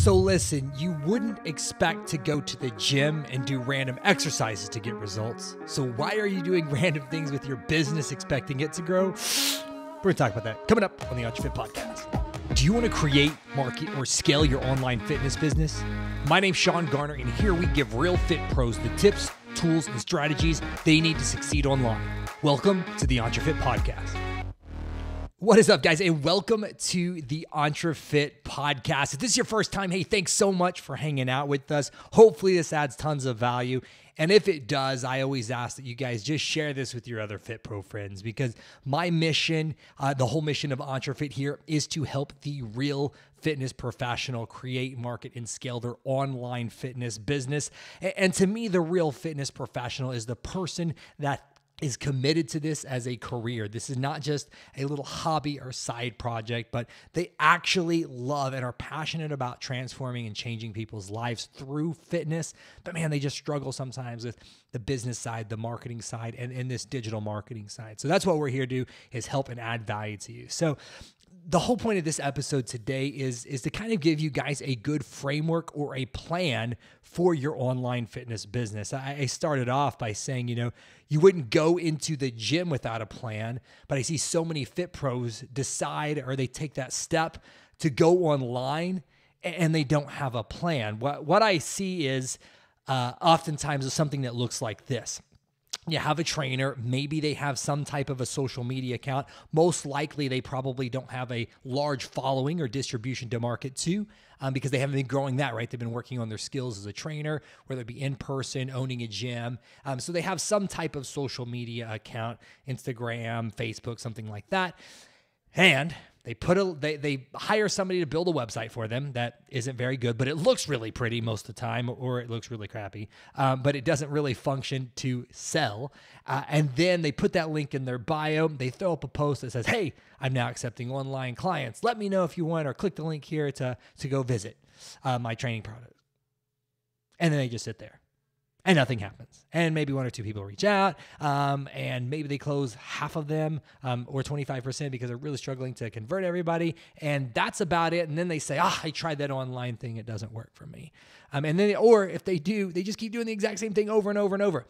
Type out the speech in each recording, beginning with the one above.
So listen, you wouldn't expect to go to the gym and do random exercises to get results. So why are you doing random things with your business expecting it to grow? We're going to talk about that coming up on the EntreFit Podcast. Do you want to create, market, or scale your online fitness business? My name's Sean Garner, and here we give real fit pros the tips, tools, and strategies they need to succeed online. Welcome to the EntreFit Podcast. What is up, guys, and welcome to the EntreFit Podcast. If this is your first time, hey, thanks so much for hanging out with us. Hopefully this adds tons of value. And if it does, I always ask that you guys just share this with your other Fit Pro friends, because my mission, the whole mission of EntreFit here, is to help the real fitness professional create, market, and scale their online fitness business. And to me, the real fitness professional is the person that is committed to this as a career. This is not just a little hobby or side project, but they actually love and are passionate about transforming and changing people's lives through fitness. But man, they just struggle sometimes with the business side, the marketing side, and this digital marketing side. So that's what we're here to do, is help and add value to you. So the whole point of this episode today is to kind of give you guys a good framework or a plan for your online fitness business. I started off by saying, you wouldn't go into the gym without a plan, but I see so many fit pros decide, or they take that step to go online and they don't have a plan. What I see is oftentimes is something that looks like this. You have a trainer, maybe they have some type of a social media account. Most likely they probably don't have a large following or distribution to market to because they haven't been growing that, right? They've been working on their skills as a trainer, whether it be in person, owning a gym. So they have some type of social media account, Instagram, Facebook, something like that. And they hire somebody to build a website for them that isn't very good, but it looks really pretty most of the time, or it looks really crappy, but it doesn't really function to sell. And then they put that link in their bio. They throw up a post that says, hey, I'm now accepting online clients. Let me know if you want, or click the link here to go visit my training product. And then they just sit there. And nothing happens. And maybe one or two people reach out, and maybe they close half of them or 25% because they're really struggling to convert everybody. And that's about it. And then they say, I tried that online thing. It doesn't work for me. And then, or if they do, they just keep doing the exact same thing over and over and over.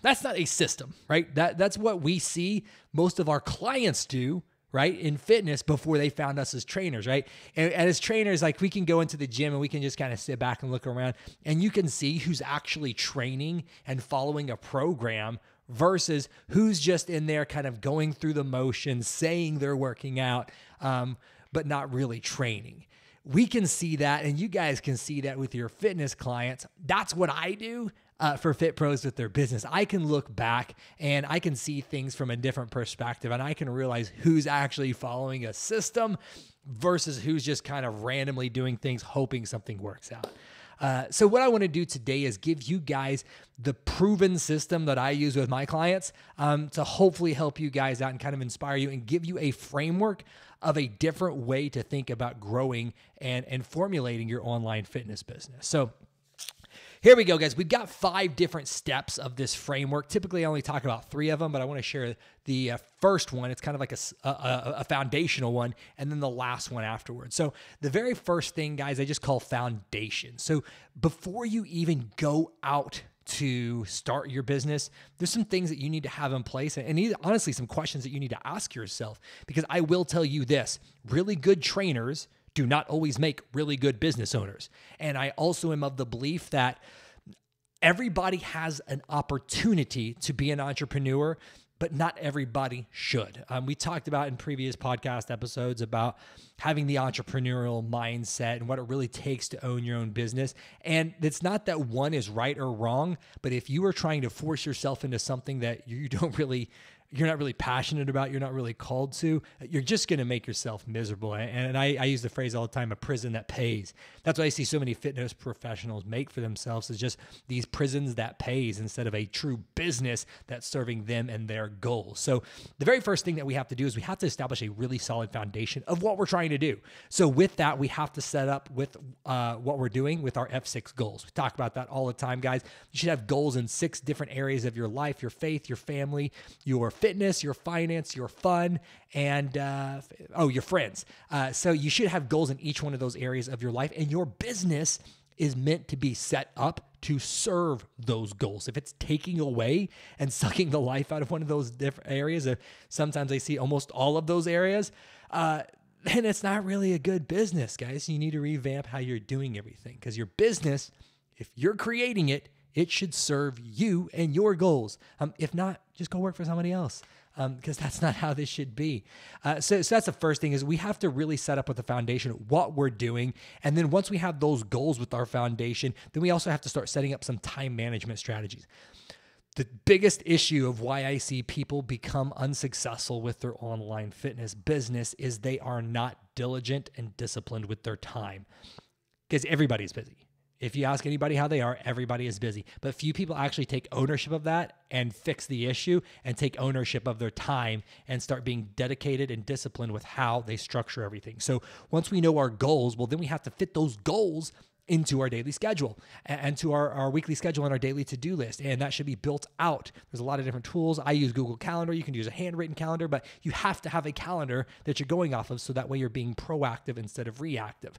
That's not a system, right? That's what we see most of our clients do, right, in fitness before they found us as trainers, right? And as trainers, like, we can go into the gym and we can just kind of sit back and look around, and you can see who's actually training and following a program versus who's just in there kind of going through the motions, saying they're working out, but not really training. We can see that, and you guys can see that with your fitness clients. That's what I do. For fit pros with their business. I can look back and I can see things from a different perspective, and I can realize who's actually following a system versus who's just kind of randomly doing things, hoping something works out. So what I want to do today is give you guys the proven system that I use with my clients to hopefully help you guys out and kind of inspire you and give you a framework of a different way to think about growing and formulating your online fitness business. So here we go, guys. We've got 5 different steps of this framework. Typically, I only talk about 3 of them, but I want to share the first one. It's kind of like a foundational one, and then the last one afterwards. So the very first thing, guys, I just call foundation. So before you even go out to start your business, there's some things that you need to have in place, and honestly, some questions that you need to ask yourself, because I will tell you this, really good trainers do not always make really good business owners. And I also am of the belief that everybody has an opportunity to be an entrepreneur, but not everybody should. We talked about in previous podcast episodes about having the entrepreneurial mindset and what it really takes to own your own business. And it's not that one is right or wrong, but if you are trying to force yourself into something that you're not really passionate about, you're not really called to, you're just going to make yourself miserable. And I use the phrase all the time, a prison that pays. That's what I see so many fitness professionals make for themselves, is just these prisons that pays instead of a true business that's serving them and their goals. So the very first thing that we have to do is we have to establish a really solid foundation of what we're trying to do. So with that, we have to set up with what we're doing with our F6 goals. We talk about that all the time, guys. You should have goals in 6 different areas of your life: your faith, your family, your fitness, your finance, your fun, and your friends. So you should have goals in each one of those areas of your life, and your business is meant to be set up to serve those goals. If it's taking away and sucking the life out of one of those different areas, sometimes I see almost all of those areas, then it's not really a good business, guys. You need to revamp how you're doing everything, because your business, if you're creating it, it should serve you and your goals. If not, just go work for somebody else, because that's not how this should be. So that's the first thing, is we have to really set up with the foundation what we're doing. And then once we have those goals with our foundation, then we also have to start setting up some time management strategies. The biggest issue of why I see people become unsuccessful with their online fitness business is they are not diligent and disciplined with their time, because everybody's busy. If you ask anybody how they are, everybody is busy. But few people actually take ownership of that and fix the issue and take ownership of their time and start being dedicated and disciplined with how they structure everything. So once we know our goals, well, then we have to fit those goals into our daily schedule and to our weekly schedule and our daily to-do list. And that should be built out. There's a lot of different tools. I use Google Calendar. You can use a handwritten calendar, but you have to have a calendar that you're going off of, so that way you're being proactive instead of reactive.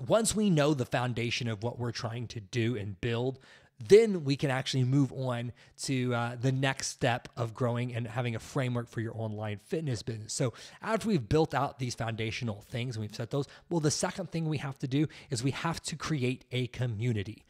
Once we know the foundation of what we're trying to do and build, then we can actually move on to the next step of growing and having a framework for your online fitness business. So after we've built out these foundational things and we've set those, well, the second thing we have to do is we have to create a community.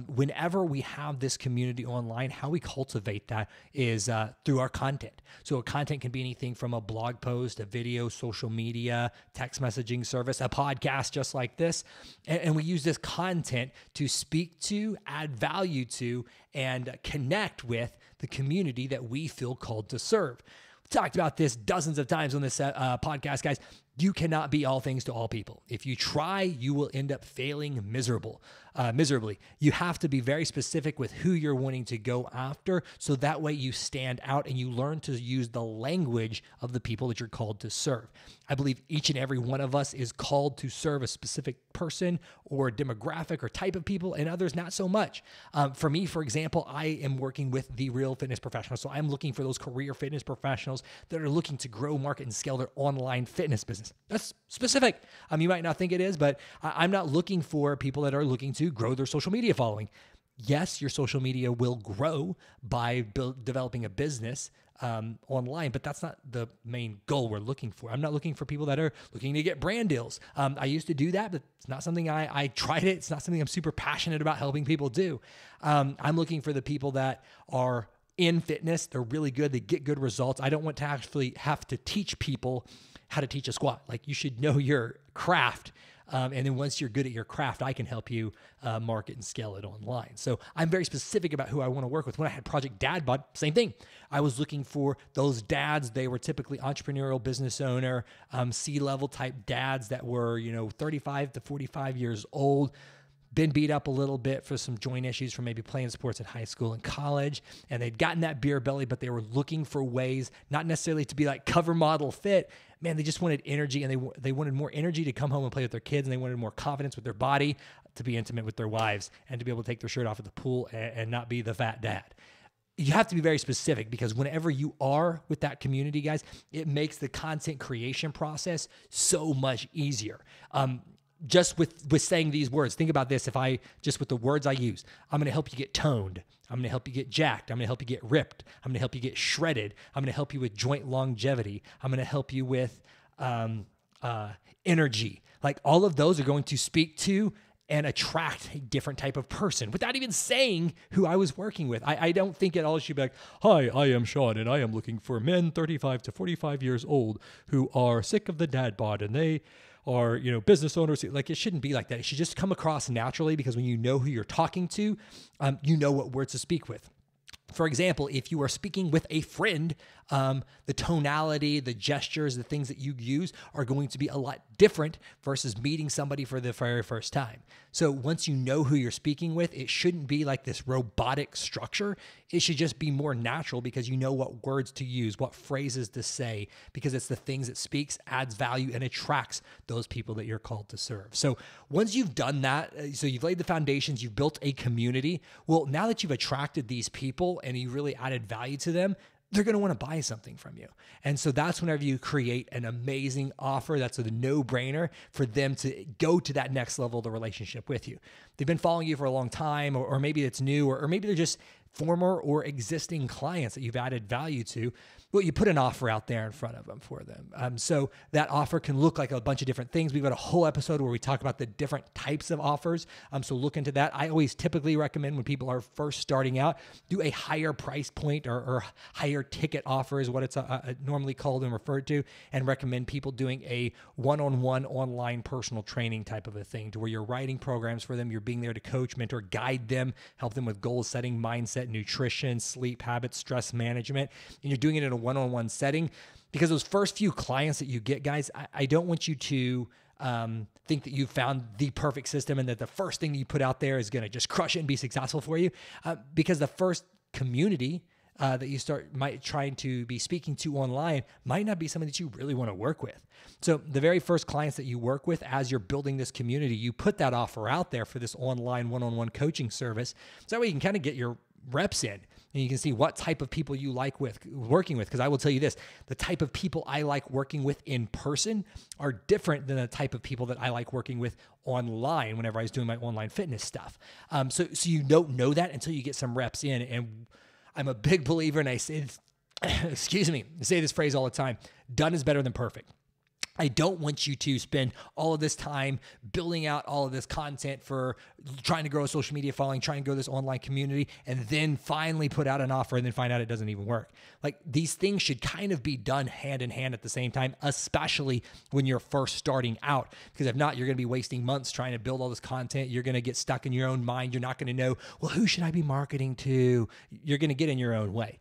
Whenever we have this community online, how we cultivate that is through our content. So our content can be anything from a blog post, a video, social media, text messaging service, a podcast just like this. And we use this content to speak to, add value to, and connect with the community that we feel called to serve. We've talked about this dozens of times on this podcast, guys. You cannot be all things to all people. If you try, you will end up failing miserably. You have to be very specific with who you're wanting to go after, so that way you stand out and you learn to use the language of the people that you're called to serve. I believe each and every one of us is called to serve a specific person or demographic or type of people, and others not so much. For me, for example, I am working with the real fitness professionals. So I'm looking for those career fitness professionals that are looking to grow, market, and scale their online fitness business. That's specific. You might not think it is, but I'm not looking for people that are looking to grow their social media following. Yes, your social media will grow by developing a business online, but that's not the main goal we're looking for. I'm not looking for people that are looking to get brand deals. I used to do that, but it's not something I tried it. It's not something I'm super passionate about helping people do. I'm looking for the people that are in fitness. They're really good. They get good results. I don't want to actually have to teach people how to teach a squat. Like, you should know your craft. And then once you're good at your craft, I can help you market and scale it online. So I'm very specific about who I want to work with. When I had Project Dad Bod, same thing. I was looking for those dads. They were typically entrepreneurial business owner, C-level type dads that were, 35 to 45 years old, been beat up a little bit for some joint issues from maybe playing sports in high school and college, and they'd gotten that beer belly, but they were looking for ways, not necessarily to be like cover model fit. Man, they just wanted energy, and they wanted more energy to come home and play with their kids, and they wanted more confidence with their body, to be intimate with their wives, and to be able to take their shirt off at the pool and not be the fat dad. You have to be very specific, because whenever you are with that community, guys, it makes the content creation process so much easier. Just with saying these words, think about this. Just with the words I use, I'm going to help you get toned. I'm going to help you get jacked. I'm going to help you get ripped. I'm going to help you get shredded. I'm going to help you with joint longevity. I'm going to help you with energy. Like, all of those are going to speak to and attract a different type of person without even saying who I was working with. I don't think at all should be like, hi, I am Sean, and I am looking for men 35 to 45 years old who are sick of the dad bod, and they are, business owners. Like, it shouldn't be like that. It should just come across naturally, because when you know who you're talking to, you know what words to speak with. For example, if you are speaking with a friend, the tonality, the gestures, the things that you use are going to be a lot different versus meeting somebody for the very first time. So once you know who you're speaking with, it shouldn't be like this robotic structure. It should just be more natural, because you know what words to use, what phrases to say, because it's the things it speaks, adds value, and attracts those people that you're called to serve. So once you've done that, so you've laid the foundations, you've built a community. Well, now that you've attracted these people and you really added value to them, they're going to want to buy something from you. And so that's whenever you create an amazing offer, that's a no-brainer for them to go to that next level of the relationship with you. They've been following you for a long time, or maybe it's new, or maybe they're just former or existing clients that you've added value to. Well, you put an offer out there in front of them for them. So that offer can look like a bunch of different things. We've got a whole episode where we talk about the different types of offers. So look into that. I always typically recommend when people are first starting out, do a higher price point or higher ticket offer is what it's normally called and referred to, and recommend people doing a one-on-one online personal training type of a thing to where you're writing programs for them. You're being there to coach, mentor, guide them, help them with goal setting, mindset, nutrition, sleep habits, stress management, and you're doing it in a one-on-one setting. Because those first few clients that you get, guys, I don't want you to think that you've found the perfect system and that the first thing that you put out there is going to just crush it and be successful for you. Because the first community that you might trying to be speaking to online might not be something that you really want to work with. So the very first clients that you work with as you're building this community, you put that offer out there for this online one-on-one coaching service. So that way you can kind of get your reps in and you can see what type of people you like working with. Because I will tell you this, the type of people I like working with in person are different than the type of people that I like working with online whenever I was doing my online fitness stuff. So you don't know that until you get some reps in. And I'm a big believer, and I say this, excuse me, I say this phrase all the time, done is better than perfect. I don't want you to spend all of this time building out all of this content for trying to grow a social media following, trying to grow this online community, and then finally put out an offer and then find out it doesn't even work. Like, these things should kind of be done hand in hand at the same time, especially when you're first starting out. Because if not, you're going to be wasting months trying to build all this content. You're going to get stuck in your own mind. You're not going to know, well, who should I be marketing to? You're going to get in your own way.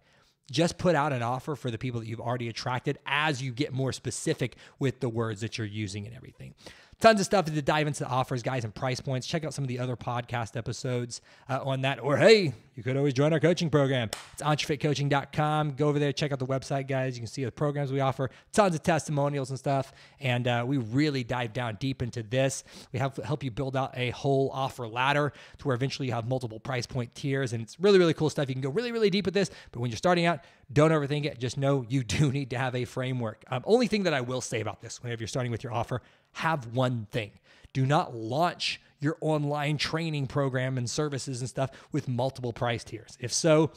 Just put out an offer for the people that you've already attracted as you get more specific with the words that you're using and everything. Tons of stuff to dive into the offers, guys, and price points. Check out some of the other podcast episodes on that. Or, hey, you could always join our coaching program. It's entrefitcoaching.com. Go over there, check out the website, guys. You can see the programs we offer, tons of testimonials and stuff. And we really dive down deep into this. We help you build out a whole offer ladder to where eventually you have multiple price point tiers. And it's really, really cool stuff. You can go really, really deep with this. But when you're starting out, don't overthink it. Just know you do need to have a framework. Only thing that I will say about this, whenever you're starting with your offer, have one thing. Do not launch your online training program and services and stuff with multiple price tiers. If so,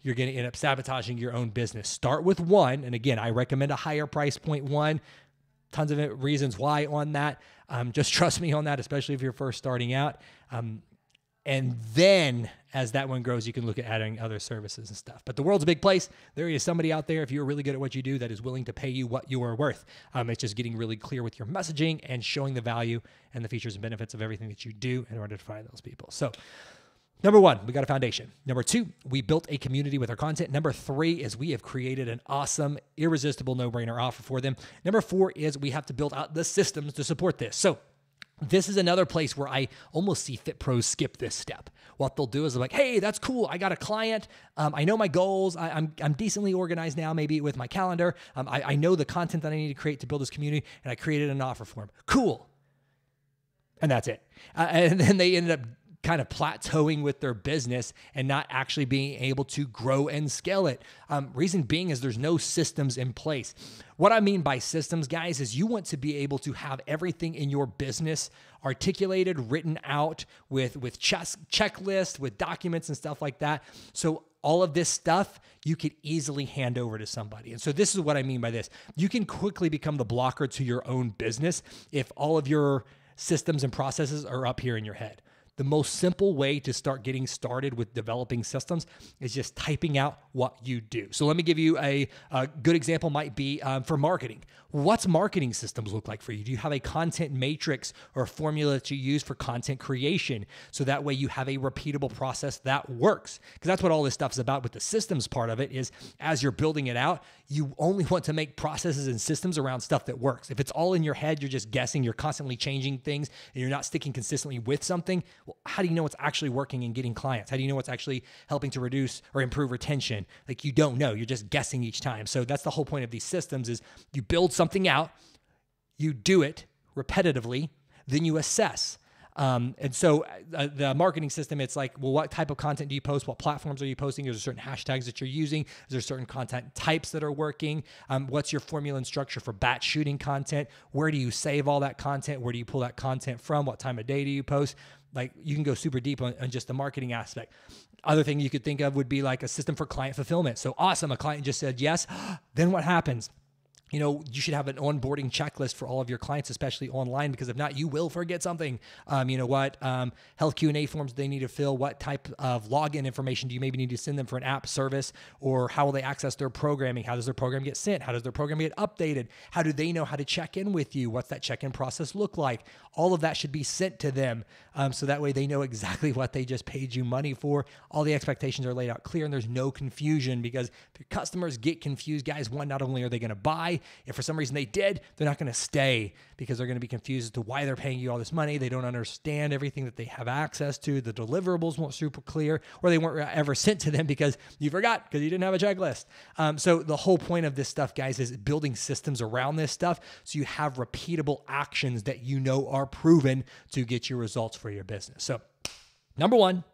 you're going to end up sabotaging your own business. Start with one. And again, I recommend a higher price point one. Tons of reasons why on that. Just trust me on that, especially if you're first starting out. And then as that one grows, you can look at adding other services and stuff. But the world's a big place. There is somebody out there, if you're really good at what you do, that is willing to pay you what you are worth. It's just getting really clear with your messaging and showing the value and the features and benefits of everything that you do in order to find those people. So number one, we got a foundation. Number two, we built a community with our content. Number three is we have created an awesome, irresistible no-brainer offer for them. Number four is we have to build out the systems to support this. So this is another place where I almost see Fit Pros skip this step. What they'll do is they're like, hey, that's cool. I got a client. I know my goals. I'm decently organized now, maybe with my calendar. I know the content that I need to create to build this community, and I created an offer for him. Cool. And that's it. And then they ended up kind of plateauing with their business and not actually being able to grow and scale it. Reason being is there's no systems in place. What I mean by systems, guys, is you want to be able to have everything in your business articulated, written out with checklists, with documents and stuff like that. So all of this stuff you could easily hand over to somebody. And so this is what I mean by this. You can quickly become the blocker to your own business if all of your systems and processes are up here in your head. The most simple way to start getting started with developing systems is just typing out what you do. So let me give you a good example might be for marketing. What's marketing systems look like for you? Do you have a content matrix or a formula that you use for content creation? So that way you have a repeatable process that works. Because that's what all this stuff is about with the systems part of it is as you're building it out, you only want to make processes and systems around stuff that works. If it's all in your head, you're just guessing, you're constantly changing things, and you're not sticking consistently with something, well, how do you know what's actually working and getting clients? How do you know what's actually helping to reduce or improve retention? Like, you don't know. You're just guessing each time. So that's the whole point of these systems is you build something out, you do it repetitively, then you assess. And so the marketing system, it's like, well, what type of content do you post? What platforms are you posting? Is there certain hashtags that you're using? Is there certain content types that are working? What's your formula and structure for batch shooting content? Where do you save all that content? Where do you pull that content from? What time of day do you post? Like, you can go super deep on just the marketing aspect. Other thing you could think of would be like a system for client fulfillment. So awesome, a client just said yes. Then what happens? You should have an onboarding checklist for all of your clients, especially online, because if not, you will forget something. Health Q&A forms they need to fill, what type of login information do you maybe need to send them for an app service, or how will they access their programming? How does their program get sent? How does their program get updated? How do they know how to check in with you? What's that check-in process look like? All of that should be sent to them. So that way they know exactly what they just paid you money for. All the expectations are laid out clear and there's no confusion, because if your customers get confused, guys, one, not only are they going to buy, if for some reason they did, they're not going to stay, because they're going to be confused as to why they're paying you all this money. They don't understand everything that they have access to. The deliverables weren't super clear, or they weren't ever sent to them because you forgot, because you didn't have a checklist. So the whole point of this stuff, guys, is building systems around this stuff so you have repeatable actions that you know are proven to get your results for your business. So number one,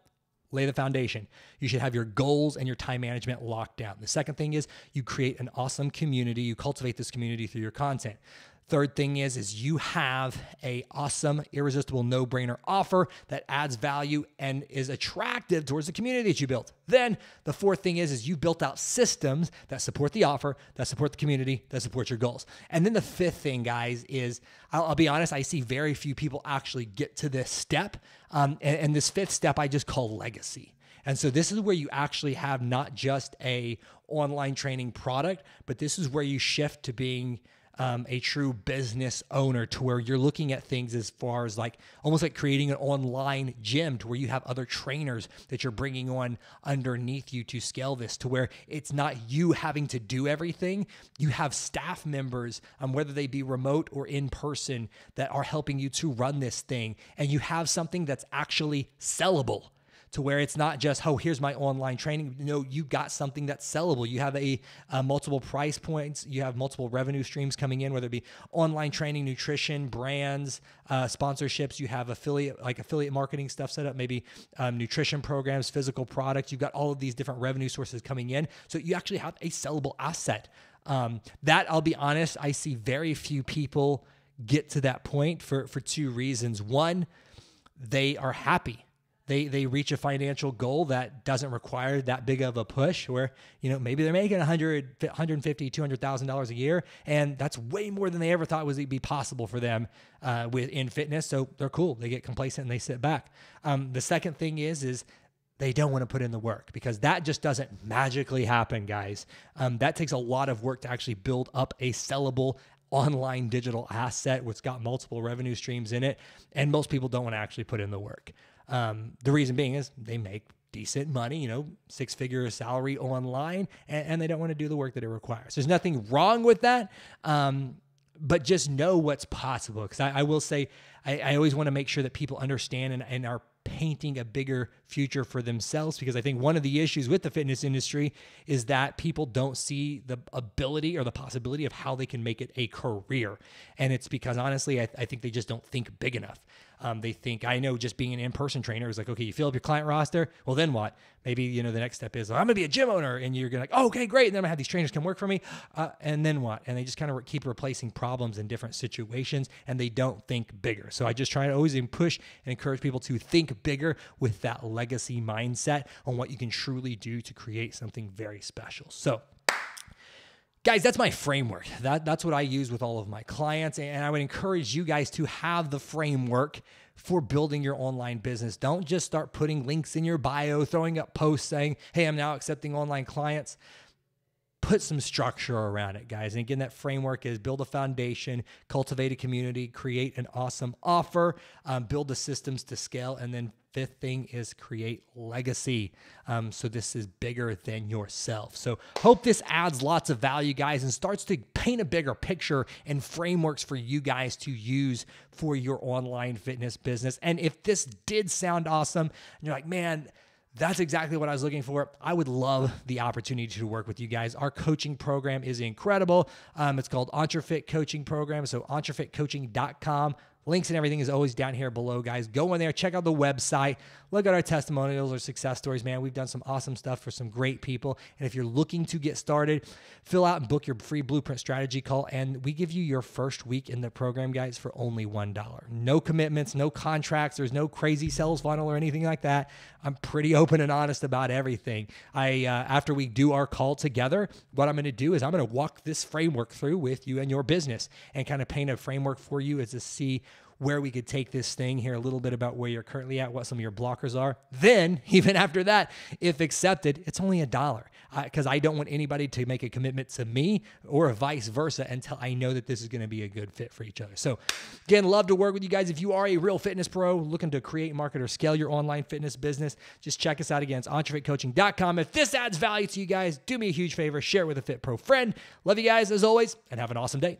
lay the foundation. You should have your goals and your time management locked down. The second thing is you create an awesome community. You cultivate this community through your content. Third thing is you have a awesome, irresistible, no-brainer offer that adds value and is attractive towards the community that you built. Then the fourth thing is you built out systems that support the offer, that support the community, that support your goals. And then the fifth thing, guys, is I'll be honest, I see very few people actually get to this step. And this fifth step I just call legacy. And so this is where you actually have not just a online training product, but this is where you shift to being a true business owner, to where you're looking at things as far as like almost like creating an online gym, to where you have other trainers that you're bringing on underneath you to scale this, to where it's not you having to do everything. You have staff members, whether they be remote or in person, that are helping you to run this thing. And you have something that's actually sellable, to where it's not just, oh, here's my online training. No, you got something that's sellable. You have a multiple price points. You have multiple revenue streams coming in, whether it be online training, nutrition, brands, sponsorships. You have affiliate marketing stuff set up, maybe nutrition programs, physical products. You've got all of these different revenue sources coming in. So you actually have a sellable asset. That, I'll be honest, I see very few people get to that point for two reasons. One, they are happy. They reach a financial goal that doesn't require that big of a push, where, maybe they're making $150,000, $200,000 a year. And that's way more than they ever thought would be possible for them in fitness. So they're cool. They get complacent and they sit back. The second thing is they don't want to put in the work, because that just doesn't magically happen, guys. That takes a lot of work to actually build up a sellable online digital asset, which got multiple revenue streams in it. And most people don't want to actually put in the work. The reason being is they make decent money, 6-figure salary online, and they don't want to do the work that it requires. There's nothing wrong with that. But just know what's possible. Because I will say, I always want to make sure that people understand and are painting a bigger future for themselves, because I think one of the issues with the fitness industry is that people don't see the ability or the possibility of how they can make it a career. And it's because, honestly, I think they just don't think big enough. They think, I know just being an in-person trainer is like, okay, you fill up your client roster. Well, then what? Maybe, the next step is, I'm going to be a gym owner. And you're going to like, oh, okay, great. And then I'm going to have these trainers come work for me. And then what? And they just kind of keep replacing problems in different situations, and they don't think bigger. So I just try to always push and encourage people to think bigger with that legacy mindset on what you can truly do to create something very special. So, guys, that's my framework. That's what I use with all of my clients. And I would encourage you guys to have the framework for building your online business. Don't just start putting links in your bio, throwing up posts saying, hey, I'm now accepting online clients. Put some structure around it, guys. And again, that framework is build a foundation, cultivate a community, create an awesome offer, build the systems to scale, and then fifth thing is create legacy. So this is bigger than yourself. So hope this adds lots of value, guys, and starts to paint a bigger picture and frameworks for you guys to use for your online fitness business. And if this did sound awesome, and you're like, man, that's exactly what I was looking for, I would love the opportunity to work with you guys. Our coaching program is incredible. It's called EntreFit Coaching Program. So entrefitcoaching.com Links and everything is always down here below, guys. Go in there, check out the website, look at our testimonials or success stories, man. We've done some awesome stuff for some great people. And if you're looking to get started, fill out and book your free blueprint strategy call. And we give you your first week in the program, guys, for only $1. No commitments, no contracts. There's no crazy sales funnel or anything like that. I'm pretty open and honest about everything. After we do our call together, what I'm going to do is I'm going to walk this framework through with you and your business and kind of paint a framework for you as to see where we could take this thing, hear a little bit about where you're currently at, what some of your blockers are. Then, even after that, if accepted, it's only $1 because I don't want anybody to make a commitment to me or vice versa until I know that this is going to be a good fit for each other. So again, love to work with you guys. If you are a real fitness pro looking to create, market, or scale your online fitness business, just check us out again. It's EntreFitCoaching.com. If this adds value to you guys, do me a huge favor, share it with a Fit Pro friend. Love you guys as always, and have an awesome day.